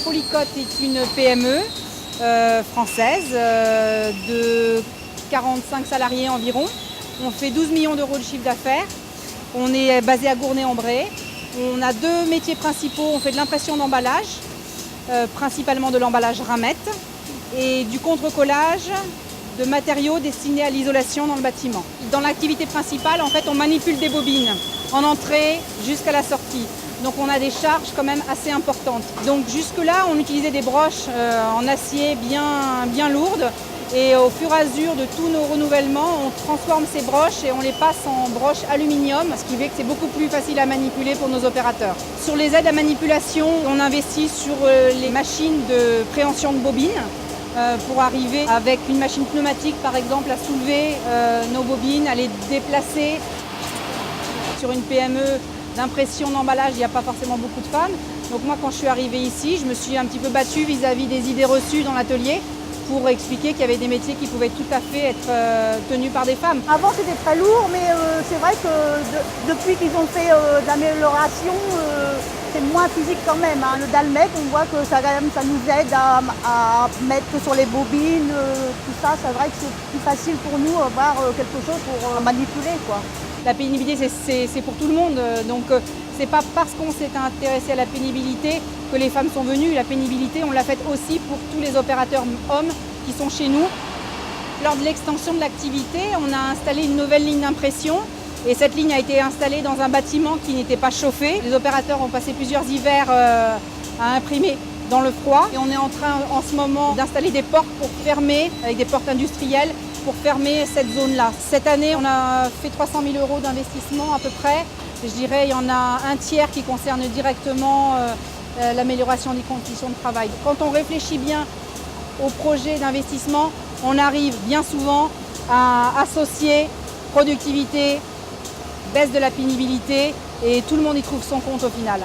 Polycote est une PME française de 45 salariés environ. On fait 12 millions d'euros de chiffre d'affaires. On est basé à Gournay-en-Bray. On a deux métiers principaux. On fait de l'impression d'emballage, principalement de l'emballage ramette, et du contre-collage de matériaux destinés à l'isolation dans le bâtiment. Dans l'activité principale, en fait, on manipule des bobines en entrée jusqu'à la sortie. Donc on a des charges quand même assez importantes. Donc jusque-là, on utilisait des broches en acier bien lourdes. Et au fur et à mesure de tous nos renouvellements, on transforme ces broches et on les passe en broches aluminium, ce qui fait que c'est beaucoup plus facile à manipuler pour nos opérateurs. Sur les aides à manipulation, on investit sur les machines de préhension de bobines pour arriver avec une machine pneumatique par exemple à soulever nos bobines, à les déplacer. Sur une PME d'impression d'emballage, il n'y a pas forcément beaucoup de femmes. Donc moi quand je suis arrivée ici, je me suis un petit peu battue vis-à-vis des idées reçues dans l'atelier pour expliquer qu'il y avait des métiers qui pouvaient tout à fait être tenus par des femmes. Avant c'était très lourd, mais c'est vrai que depuis qu'ils ont fait d'amélioration, c'est moins physique quand même. Le dalmec, on voit que ça nous aide à mettre sur les bobines, tout ça. C'est vrai que c'est plus facile pour nous d'avoir quelque chose pour manipuler, quoi. La pénibilité, c'est pour tout le monde. Donc, c'est pas parce qu'on s'est intéressé à la pénibilité que les femmes sont venues. La pénibilité, on l'a faite aussi pour tous les opérateurs hommes qui sont chez nous. Lors de l'extension de l'activité, on a installé une nouvelle ligne d'impression. Et cette ligne a été installée dans un bâtiment qui n'était pas chauffé. Les opérateurs ont passé plusieurs hivers à imprimer dans le froid. Et on est en train en ce moment d'installer des portes pour fermer, avec des portes industrielles, pour fermer cette zone-là. Cette année, on a fait 300 000 € d'investissement à peu près. Je dirais il y en a un tiers qui concerne directement l'amélioration des conditions de travail. Quand on réfléchit bien au projet d'investissement, on arrive bien souvent à associer productivité, baisse de la pénibilité et tout le monde y trouve son compte au final.